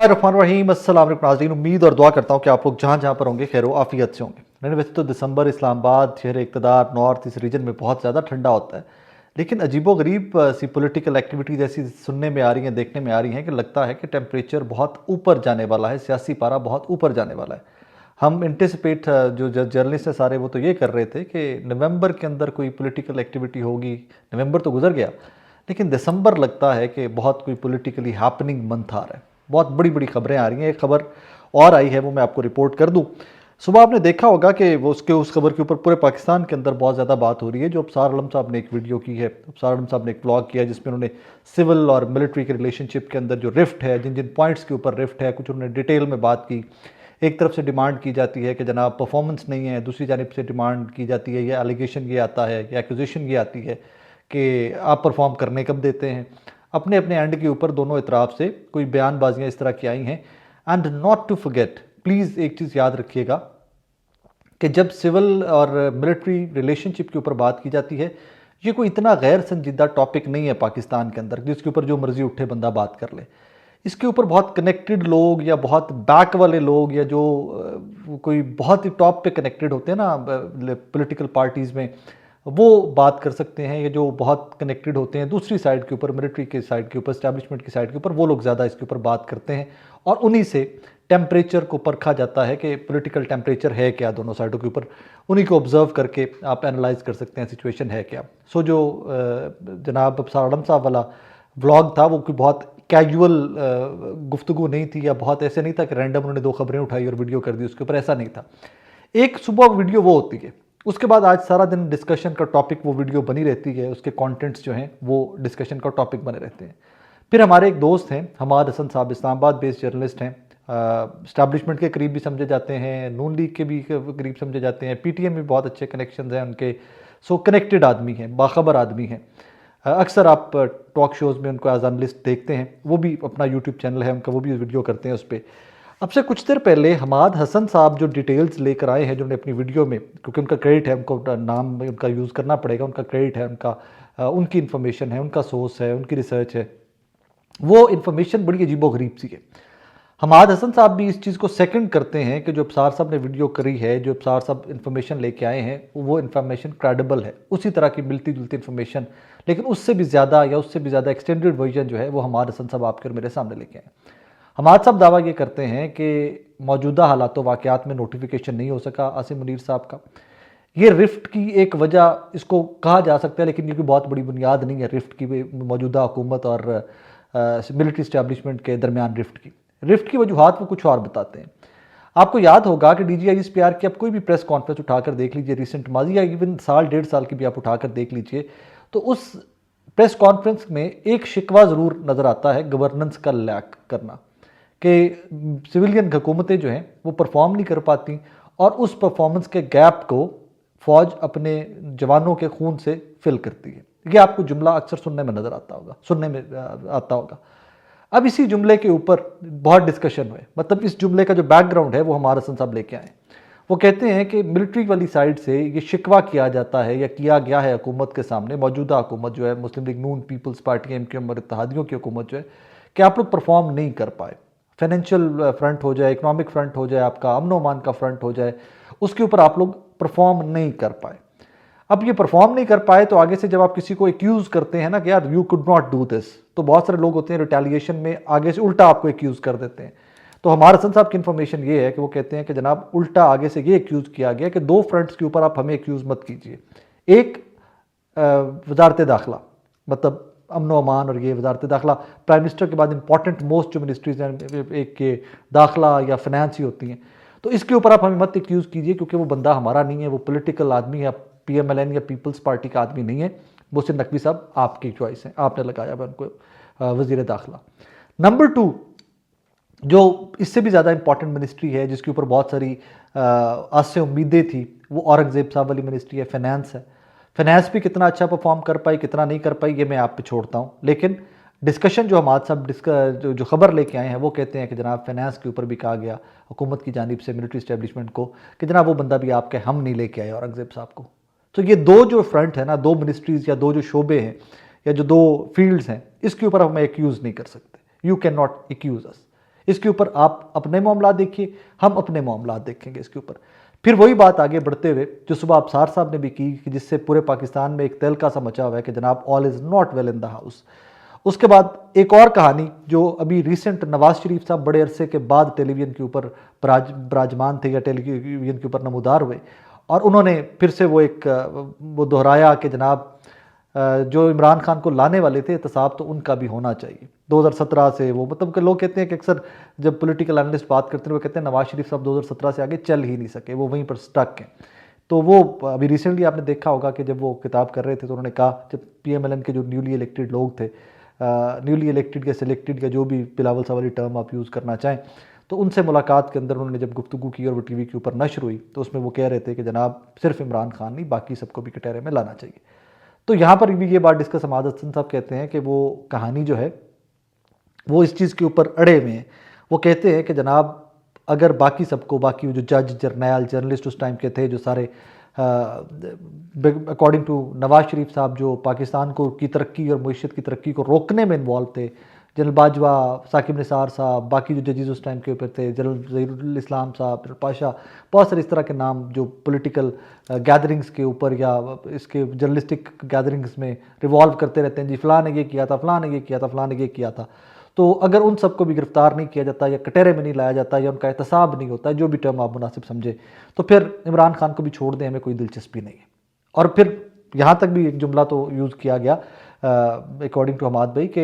रहीम अस्सलाम वालेकुम नाज़रीन, उम्मीद और दुआ करता हूँ कि आप लोग जहाँ जहाँ पर होंगे खैर आफियत से होंगे। मैंने वैसे तो दिसंबर इस्लामाबाद शहर इक़्तिदार नॉर्थ इस रीजन में बहुत ज़्यादा ठंडा होता है, लेकिन अजीबोगरीब सी पॉलिटिकल एक्टिविटीज़ ऐसी सुनने में आ रही हैं, देखने में आ रही हैं कि लगता है कि टेम्परेचर बहुत ऊपर जाने वाला है, सियासी पारा बहुत ऊपर जाने वाला है। हम एंटिसिपेट जो जर्नलिस्ट हैं सारे वो तो ये कर रहे थे कि नवंबर के अंदर कोई पॉलिटिकल एक्टिविटी होगी। नवंबर तो गुजर गया, लेकिन दिसंबर लगता है कि बहुत कोई पॉलिटिकली हैपनिंग मंथ आ रहा है। बहुत बड़ी बड़ी खबरें आ रही हैं। एक खबर और आई है, वो मैं आपको रिपोर्ट कर दूं। सुबह आपने देखा होगा कि वो उस खबर के ऊपर पूरे पाकिस्तान के अंदर बहुत ज़्यादा बात हो रही है। जो अबसार आलम साहब ने एक वीडियो की है, अबसार आलम साहब ने एक व्लॉग किया जिसमें उन्होंने सिविल और मिलिट्री के रिलेशनशिप के अंदर जो रिफ्ट है, जिन जिन पॉइंट्स के ऊपर रिफ्ट है, कुछ उन्होंने डिटेल में बात की। एक तरफ से डिमांड की जाती है कि जनाब परफॉर्मेंस नहीं है, दूसरी जानिब से डिमांड की जाती है, या एलिगेशन ये आता है या एक्यूजेशन ये आती है कि आप परफॉर्म करने कब देते हैं। अपने अपने एंड के ऊपर दोनों इतराफ से कोई बयानबाजियाँ इस तरह की आई हैं। And not to forget, please एक चीज़ याद रखिएगा कि जब सिविल और मिलिट्री रिलेशनशिप के ऊपर बात की जाती है, ये कोई इतना गैर संजीदा टॉपिक नहीं है पाकिस्तान के अंदर जिसके ऊपर जो मर्जी उठे बंदा बात कर ले। इसके ऊपर बहुत कनेक्टेड लोग या बहुत बैक वाले लोग या जो कोई बहुत ही टॉप पे कनेक्टेड होते हैं ना पॉलिटिकल पार्टीज़ में, वो बात कर सकते हैं। या जो बहुत कनेक्टेड होते हैं दूसरी साइड के ऊपर, मिलिट्री के साइड के ऊपर, एस्टैब्लिशमेंट की साइड के ऊपर, वो लोग ज़्यादा इसके ऊपर बात करते हैं। और उन्हीं से टेम्परेचर को परखा जाता है कि पॉलिटिकल टेम्परेचर है क्या दोनों साइडों के ऊपर। उन्हीं को ऑब्जर्व करके आप एनालाइज कर सकते हैं सिचुएशन है क्या। सो जो जनाब अबसार आलम साहब वाला व्लॉग था वो कोई बहुत कैजुअल गुफ्तगू नहीं थी, या बहुत ऐसे नहीं था कि रैंडम उन्होंने दो खबरें उठाई और वीडियो कर दी उसके ऊपर, ऐसा नहीं था। एक सुबह वीडियो वो होती है, उसके बाद आज सारा दिन डिस्कशन का टॉपिक वो वीडियो बनी रहती है, उसके कंटेंट्स जो हैं वो डिस्कशन का टॉपिक बने रहते हैं। फिर हमारे एक दोस्त हैं हमाद हसन साहब, इस्लामाबाद बेस्ड जर्नलिस्ट हैं, इस्टेब्लिशमेंट के करीब भी समझे जाते हैं, नून लीग के भी करीब समझे जाते हैं, पीटीएम में बहुत अच्छे कनेक्शंस हैं उनके। सो कनेक्टेड आदमी हैं, बाखबर आदमी हैं। अक्सर आप टॉक शोज़ में उनको एज जर्नलिस्ट देखते हैं। वो भी अपना यूट्यूब चैनल है उनका, वो भी वीडियो करते हैं उस पर। अब से कुछ देर पहले हमाद हसन साहब जो डिटेल्स लेकर आए हैं, जो उन्होंने अपनी वीडियो में, क्योंकि उनका क्रेडिट है, उनको नाम उनका यूज़ करना पड़ेगा, उनका क्रेडिट है, उनका उनकी इन्फॉर्मेशन है, उनका सोर्स है, उनकी रिसर्च है, वो इन्फॉर्मेशन बड़ी अजीबोगरीब सी है। हमाद हसन साहब भी इस चीज़ को सेकंड करते हैं कि जो अबसार साहब ने वीडियो करी है, जो अबसार साहब इन्फॉर्मेशन लेके आए हैं, वो इन्फॉर्मेशन क्रेडिबल है, उसी तरह की मिलती जुलती इन्फॉर्मेशन, लेकिन उससे भी ज़्यादा या उससे भी ज़्यादा एक्सटेंडेड वर्जन जो है वो हमाद हसन साहब आपके और मेरे सामने लेके आए। हमाद साहब दावा ये करते हैं कि मौजूदा हालात वाक़यात में नोटिफिकेशन नहीं हो सका आसिम मुनीर साहब का। ये रिफ्ट की एक वजह इसको कहा जा सकता है, लेकिन ये कोई बहुत बड़ी बुनियाद नहीं है रिफ्ट की, मौजूदा हुकूमत और मिलिट्री इस्टेब्लिशमेंट के दरमियान रिफ्ट की वजूहात वो कुछ और बताते हैं। आपको याद होगा कि DGISPR की आप कोई भी प्रेस कॉन्फ्रेंस उठाकर देख लीजिए, रिसेंट माजी या इवन साल डेढ़ साल की भी आप उठाकर देख लीजिए, तो उस प्रेस कॉन्फ्रेंस में एक शिकवा ज़रूर नज़र आता है, गवर्नेंस का लैक करना, कि सिविलियन हुकूमतें जो हैं वो परफॉर्म नहीं कर पाती, और उस परफॉर्मेंस के गैप को फ़ौज अपने जवानों के खून से फिल करती है। ये आपको जुमला अक्सर सुनने में आता होगा। अब इसी जुमले के ऊपर बहुत डिस्कशन हुए, मतलब इस जुमले का जो बैकग्राउंड है वो हमारे हसन साहब लेके आए। वो कहते हैं कि मिलिट्री वाली साइड से ये शिकवा किया जाता है या किया गया है हुकूमत के सामने, मौजूदा हुकूमत जो है मुस्लिम लीग नून, पीपल्स पार्टी, MQM और इत्तेहादियों की हुकूमत जो है, कि आप लोग परफॉर्म नहीं कर पाए। फाइनेंशियल फ्रंट हो जाए, इकोनॉमिक फ्रंट हो जाए, आपका अमन अमान का फ्रंट हो जाए, उसके ऊपर आप लोग परफॉर्म नहीं कर पाए। अब ये परफॉर्म नहीं कर पाए तो आगे से जब आप किसी को एक्यूज़ करते हैं ना कि यार you could not do this, तो बहुत सारे लोग होते हैं रिटेलिएशन में आगे से उल्टा आपको एक्यूज़ कर देते हैं। तो हमारे हसन साहब की इन्फॉर्मेशन ये है कि वो कहते हैं कि जनाब उल्टा आगे से ये एक्यूज़ किया गया कि दो फ्रंट्स के ऊपर आप हमें एक्यूज़ मत कीजिए। एक वजारत दाखिला, मतलब अमन अमान, और ये वजारत दाखिला प्राइम मिनिस्टर के बाद इंपॉर्टेंट मोस्ट जो मिनिस्ट्रीज हैं, एक के दाखिला या फाइनेंस ही होती हैं, तो इसके ऊपर आप हमें मत एक्यूज़ कीजिए क्योंकि वो बंदा हमारा नहीं है, वो पॉलिटिकल आदमी है, PMLN या पीपल्स पार्टी का आदमी नहीं है, वो सिर्फ नकवी साहब आपकी चॉइस है, आपने लगाया हुआ उनको वज़ीर दाखिला। नंबर 2, जो इससे भी ज़्यादा इंपॉर्टेंट मिनिस्ट्री है जिसके ऊपर बहुत सारी आज से उम्मीदें थी, वो औरंगजेब साहब वाली मिनिस्ट्री है, फाइनेंस है। फाइनेंस भी कितना अच्छा परफॉर्म कर पाई, कितना नहीं कर पाई, ये मैं आप पे छोड़ता हूँ। लेकिन डिस्कशन जो हमारे साहब जो खबर लेके आए हैं वो कहते हैं कि जनाब फाइनेंस के ऊपर भी कहा गया हुकूमत की जानिब से मिलिट्री इस्टेब्लिशमेंट को कि जनाब वो बंदा भी आपके हम नहीं लेके आए औरंगजेब साहब को। तो ये दो जो फ्रंट है ना, दो मिनिस्ट्रीज़ या दो जो शोबे हैं या जो दो फील्ड्स हैं, इसके ऊपर हम एक्यूज़ नहीं कर सकते। यू कैन नॉट एक्यूज़ अस। इसके ऊपर आप अपने मामला देखिए, हम अपने मामला देखेंगे इसके ऊपर। फिर वही बात आगे बढ़ते हुए जो सुबह अबसार साहब ने भी की कि जिससे पूरे पाकिस्तान में एक तहलका सा मचा हुआ है कि जनाब all is not well in the house. उसके बाद एक और कहानी जो अभी रिसेंट, नवाज शरीफ साहब बड़े अरसे के बाद टेलीविजन के ऊपर विराजमान थे या टेलीविजन के ऊपर नमूदार हुए, और उन्होंने फिर से वो दोहराया कि जनाब जो इमरान खान को लाने वाले थे एहतसाब तो उनका भी होना चाहिए। 2017 से वो मतलब कि लोग कहते हैं कि अक्सर जब पॉलिटिकल एनालिस्ट बात करते हैं वो कहते हैं नवाज शरीफ साहब 2017 से आगे चल ही नहीं सके, वो वहीं पर स्टक हैं। तो वो अभी रिसेंटली आपने देखा होगा कि जब वो किताब कर रहे थे तो उन्होंने कहा, जब PMLN के जो न्यूली इलेक्टेड लोग थे, न्यूली इलेक्टेड या सिलेक्टेड या जो भी बिलावल साहब वाली टर्म आप यूज़ करना चाहें, तो उनसे मुलाकात के अंदर उन्होंने जब गुफ्तगू की और वो टीवी के ऊपर नशर हुई तो उसमें वो कह रहे थे कि जनाब सिर्फ इमरान खान नहीं बाकी सबको भी कटहरे में लाना चाहिए। तो यहाँ पर भी ये बात डिस्कस हमाद हसन साहब कहते हैं कि वो कहानी जो है वो इस चीज़ के ऊपर अड़े हुए हैं। वो कहते हैं कि जनाब अगर बाकी सबको, बाकी जो जज, जर्नैल, जर्नलिस्ट उस टाइम के थे जो सारे अकॉर्डिंग टू नवाज शरीफ साहब जो पाकिस्तान को की तरक्की और मईशत की तरक्की को रोकने में इन्वॉल्व थे, जनरल बाजवा, साकिब निसार साहब, बाकी जो जजेस उस टाइम के ऊपर थे, जनरल ज़हीरुल इस्लाम साहब, जनरल पाशा, बहुत सारे इस तरह के नाम जो पॉलिटिकल गैदरिंग्स के ऊपर या इसके जर्नलिस्टिक गैदरिंग्स में रिवॉल्व करते रहते हैं, जी फ़लाँ ने ये किया था, फ़लाँ ने ये किया था, फ़लाँ ने ये किया था। तो अगर उन सबको भी गिरफ्तार नहीं किया जाता या कटहरे में नहीं लाया जाता या उनका एहतसाब नहीं होता, जो भी टर्म आप मुनासिब समझे, तो फिर इमरान खान को भी छोड़ दें, हमें कोई दिलचस्पी नहीं है। और फिर यहाँ तक भी एक जुमला तो यूज़ किया गया अकॉर्डिंग टू हमाद भाई कि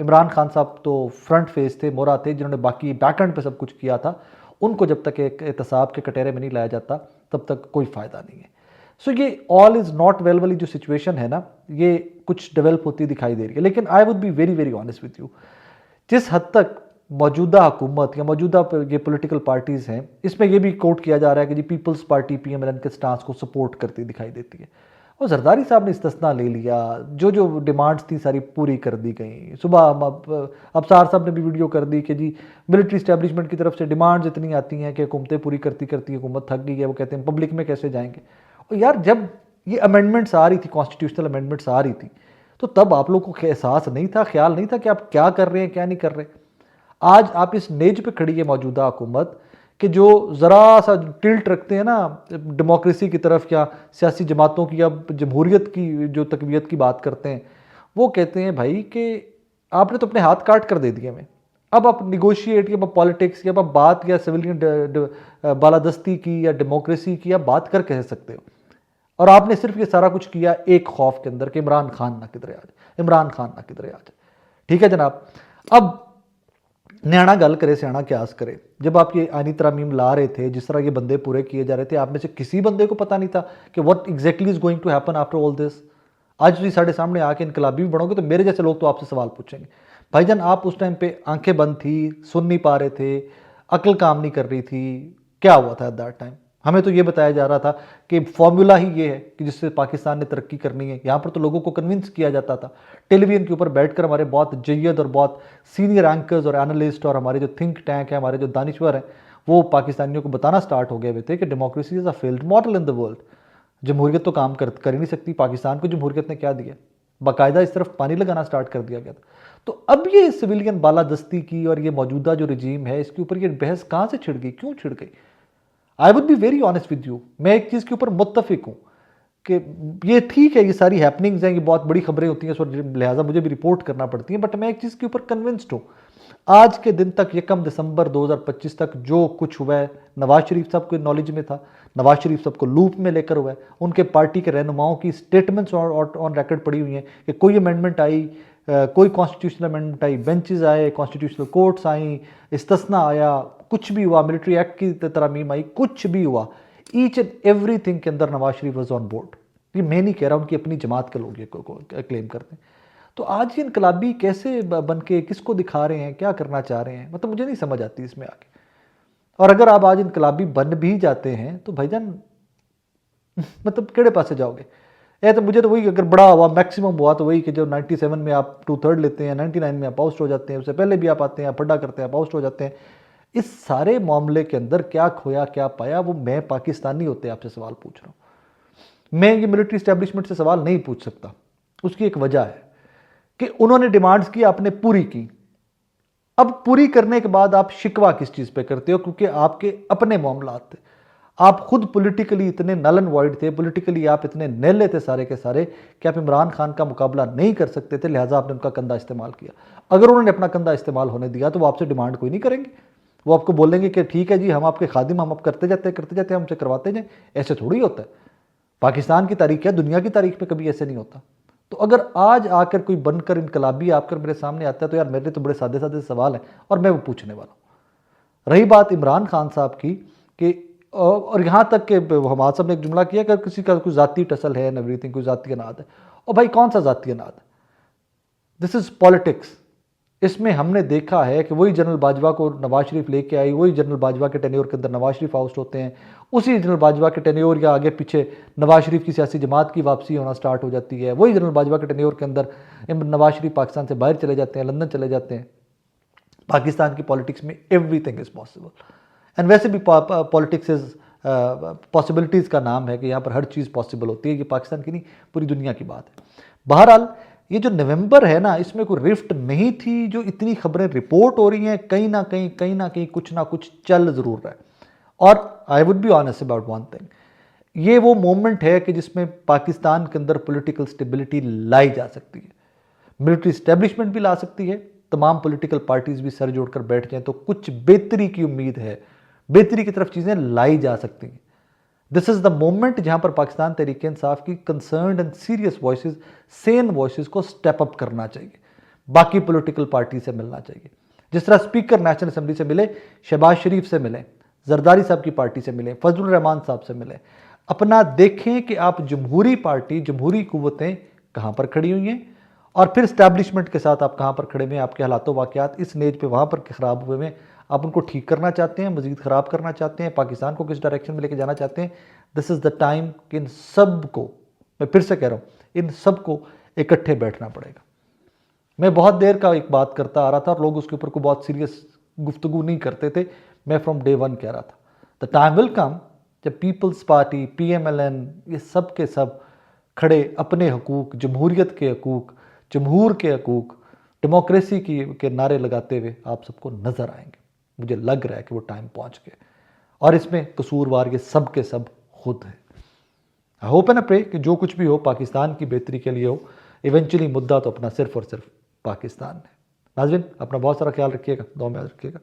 इमरान खान साहब तो फ्रंट फेस थे, मोरा थे, जिन्होंने बाकी बैक एंड पे सब कुछ किया था, उनको जब तक एक एहतसाब के कटहरे में नहीं लाया जाता तब तक कोई फ़ायदा नहीं है। सो ये ऑल इज़ नॉट वेल वाली जो सिचुएशन है ना, ये कुछ डेवलप होती दिखाई दे रही है। लेकिन I would be very very honest with you, जिस हद तक मौजूदा हुकूमत या मौजूदा ये पॉलिटिकल पार्टीज़ हैं, इसमें यह भी कोट किया जा रहा है कि जी पीपल्स पार्टी PMLN के स्टांस को सपोर्ट करती दिखाई देती है, और जरदारी साहब ने इस्तिस्ना ले लिया, जो जो डिमांड्स थी सारी पूरी कर दी गई। सुबह अबसार साहब ने भी वीडियो कर दी कि जी मिलिट्री इस्टेब्लिशमेंट की तरफ से डिमांड्स इतनी आती हैं कि हुकूमतें पूरी करती करती हुकूमत थक गई है, वो कहते हैं पब्लिक में कैसे जाएंगे। और यार जब ये अमेंडमेंट्स आ रही थी, कॉन्स्टिट्यूशनल अमेंडमेंट्स आ रही थी, तो तब आप लोगों को एहसास नहीं था, ख्याल नहीं था कि आप क्या कर रहे हैं क्या नहीं कर रहे। आज आप इस नेज पे खड़ी है मौजूदा हुकूमत कि जो ज़रा सा टिल्ट रखते हैं ना डेमोक्रेसी की तरफ या सियासी जमातों की या जमहूरियत की जो तकवीत की बात करते हैं, वो कहते हैं भाई कि आपने तो अपने हाथ काट कर दे दिए हमें, अब आप निगोशिएट या पॉलिटिक्स या बात या सिविलियन बालादस्ती की या डेमोक्रेसी की आप बात कर कह सकते हो। और आपने सिर्फ ये सारा कुछ किया एक खौफ के अंदर कि इमरान खान ना किधरे आ जाए, इमरान खान ना किधरे आ जाए। ठीक है जनाब, अब न्याणा गल करे सियाणा क्यास करे। जब आप ये आनी तरामीम ला रहे थे, जिस तरह ये बंदे पूरे किए जा रहे थे, आप में से किसी बंदे को पता नहीं था कि what exactly is going to happen after all this. आज भी साढ़े सामने आके इनकलाबी भी बनोगे तो मेरे जैसे लोग तो आपसे सवाल पूछेंगे। भाईजान आप उस टाइम पे आंखें बंद थी, सुन नहीं पा रहे थे, अक्ल काम नहीं कर रही थी, क्या हुआ था एट दैट टाइम? हमें तो ये बताया जा रहा था कि फॉर्मूला ही ये है कि जिससे पाकिस्तान ने तरक्की करनी है। यहाँ पर तो लोगों को कन्विंस किया जाता था, टेलीविजन के ऊपर बैठकर हमारे बहुत जय्यद और बहुत सीनियर एंकर्स और एनालिस्ट और हमारे जो थिंक टैंक है, हमारे जो दानिश्वर हैं, वो पाकिस्तानियों को बताना स्टार्ट हो गए हुए थे कि democracy is a failed model in the world. जमहूरियत तो काम कर ही नहीं सकती। पाकिस्तान को जमहूरियत ने क्या दिया? बाकायदा इस तरफ पानी लगाना स्टार्ट कर दिया गया था। तो अब ये सिविलियन बालादस्ती की और ये मौजूदा जो रजीम है, इसके ऊपर ये बहस कहाँ से छिड़ गई, क्यों छिड़ गई? I would be very honest with you, मैं एक चीज़ के ऊपर मुत्तफिक हूँ कि ये ठीक है, ये सारी हैपनिंग्स हैं, ये बहुत बड़ी खबरें होती हैं, इस वक्त लिहाजा मुझे भी रिपोर्ट करना पड़ती है, बट मैं एक चीज़ के ऊपर कन्विंस्ड हूँ। आज के दिन तक 1 दिसंबर 2025 तक जो कुछ हुआ है, नवाज शरीफ साहब के नॉलेज में था, नवाज शरीफ साहब को लूप में लेकर हुआ है, उनके पार्टी के रहनुमाओं की स्टेटमेंट्स ऑन रिकॉर्ड पड़ी हुई हैं कि कोई अमेंडमेंट आई, कोई कॉन्स्टिट्यूशनल अमेंडमेंट आई, बेंचेस आए, कॉन्स्टिट्यूशनल कोर्ट्स आई, इस्तिस्ना आया, कुछ भी हुआ, मिलिट्री एक्ट की तरमीम आई, कुछ भी हुआ, ईच एंड एवरी थिंग के अंदर Nawaz Sharif was on board. ये मैं नहीं कह रहा, उनकी अपनी जमात के लोग ये क्लेम करते हैं। तो आज ये इनकलाबी कैसे बन के किसको दिखा रहे हैं, क्या करना चाह रहे हैं, मतलब मुझे नहीं समझ आती इसमें आगे। और अगर आप आज इनकलाबी बन भी जाते हैं तो भाईजान मतलब केड़े पासे जाओगे? तो मुझे तो वही, अगर बड़ा हुआ मैक्सिमम हुआ तो वही कि जो 97 में आप 2/3 लेते हैं, 99 में आप आउस्ट हो जाते हैं, उससे पहले भी आप आते हैं, आप पड्डा करते हैं, आप आउस्ट हो जाते हैं। इस सारे मामले के अंदर क्या खोया क्या पाया, वो मैं पाकिस्तानी होते आपसे सवाल पूछ रहा हूँ। मैं ये मिलिट्री इस्टेब्लिशमेंट से सवाल नहीं पूछ सकता। उसकी एक वजह है कि उन्होंने डिमांड्स की, आपने पूरी की। अब पूरी करने के बाद आप शिकवा किस चीज़ पे करते हो, क्योंकि आपके अपने मामलात थे, आप खुद पॉलिटिकली इतने नल एंड वॉइड थे, पॉलिटिकली आप इतने नेले थे सारे के सारे कि आप इमरान खान का मुकाबला नहीं कर सकते थे, लिहाजा आपने उनका कंधा इस्तेमाल किया। अगर उन्होंने अपना कंधा इस्तेमाल होने दिया तो वो आपसे डिमांड कोई नहीं करेंगे, वो आपको बोलेंगे कि ठीक है जी, हम आपके खादिम, हम आप करते जाते हैं, हमसे करवाते जाए। ऐसे थोड़ी होता है। पाकिस्तान की तारीख है, दुनिया की तारीख में कभी ऐसे नहीं होता। तो अगर आज आकर कोई बनकर इनकलाबी आकर मेरे सामने आता है तो यार मेरे तो बड़े सादे सादे सवाल हैं और मैं वो पूछने वाला हूँ। रही बात इमरान खान साहब की कि और यहाँ तक कि हमारे साहब ने एक जुमला किया कि किसी का कोई ज़ाती टसल है एंड एवरीथिंग, कोई ज़ाती अनाद है। और भाई कौन सा ज़ाती अनाद है? This is politics. इसमें हमने देखा है कि वही जनरल बाजवा को नवाज शरीफ लेके आई, वही जनरल बाजवा के टेन्योर के अंदर नवाज शरीफ आउस्ट होते हैं, उसी जनरल बाजवा के टेन्योर या आगे पीछे नवाज शरीफ की सियासी जमात की वापसी होना स्टार्ट हो जाती है, वही जनरल बाजवा के टेन्योर के अंदर नवाज शरीफ पाकिस्तान से बाहर चले जाते हैं, लंदन चले जाते हैं। पाकिस्तान की पॉलिटिक्स में एवरीथिंग इज़ पॉसिबल। एंड वैसे भी पॉलिटिक्स इज़ पॉसिबिलिटीज़ का नाम है कि यहाँ पर हर चीज़ पॉसिबल होती है। ये पाकिस्तान की नहीं, पूरी दुनिया की बात है। बहरहाल ये जो नवंबर है ना, इसमें कोई रिफ्ट नहीं थी। जो इतनी खबरें रिपोर्ट हो रही हैं, कहीं ना कहीं कुछ ना कुछ चल ज़रूर रहा है। और I would be honest about one thing, ये वो मोमेंट है कि जिसमें पाकिस्तान के अंदर पॉलिटिकल स्टेबिलिटी लाई जा सकती है, मिलिट्री स्टैब्लिशमेंट भी ला सकती है, तमाम पॉलिटिकल पार्टीज भी सर जोड़कर बैठ जाएं तो कुछ बेहतरी की उम्मीद है, बेहतरी की तरफ चीज़ें लाई जा सकती हैं। दिस इज़ द मोमेंट जहां पर पाकिस्तान तहरीक-ए-इंसाफ की concerned and serious voices, Sen voices को स्टेप अप करना चाहिए, बाकी पॉलिटिकल पार्टी से मिलना चाहिए। जिस तरह स्पीकर नेशनल असेंबली से मिले, शहबाज शरीफ से मिले, जरदारी साहब की पार्टी से मिले, फजलुर रहमान साहब से मिले, अपना देखें कि आप जमहूरी पार्टी, जमहूरी कुव्वतें कहाँ पर खड़ी हुई हैं और फिर स्टैब्लिशमेंट के साथ आप कहाँ पर खड़े हुए हैं, आपके हालात वाक़यात इस नेज पे वहाँ पर ख़राब हुए हैं, आप उनको ठीक करना चाहते हैं, मज़ीद ख़राब करना चाहते हैं, पाकिस्तान को किस डायरेक्शन में लेके जाना चाहते हैं। दिस इज़ द टाइम कि इन सब को, मैं फिर से कह रहा हूँ, इन सब को इकट्ठे बैठना पड़ेगा। मैं बहुत देर का एक बात करता आ रहा था और लोग उसके ऊपर को बहुत सीरियस गुफ्तगू नहीं करते थे। मैं फ्रॉम डे वन कह रहा था, द टाइम विल कम जब पीपल्स पार्टी, PMLN, ये सब के सब खड़े अपने हकूक़, जमहूरियत के हकूक़, जमहूर के हकूक़, डेमोक्रेसी के नारे लगाते हुए आप सबको नज़र आएंगे। मुझे लग रहा है कि वो टाइम पहुंच गया और इसमें कसूरवार ये सब के सब खुद है। आई होप एंड प्रे कि जो कुछ भी हो पाकिस्तान की बेहतरी के लिए हो। इवेंचुअली मुद्दा तो अपना सिर्फ और सिर्फ पाकिस्तान है। नाज़रीन, अपना बहुत सारा ख्याल रखिएगा, दुआ में याद रखिएगा।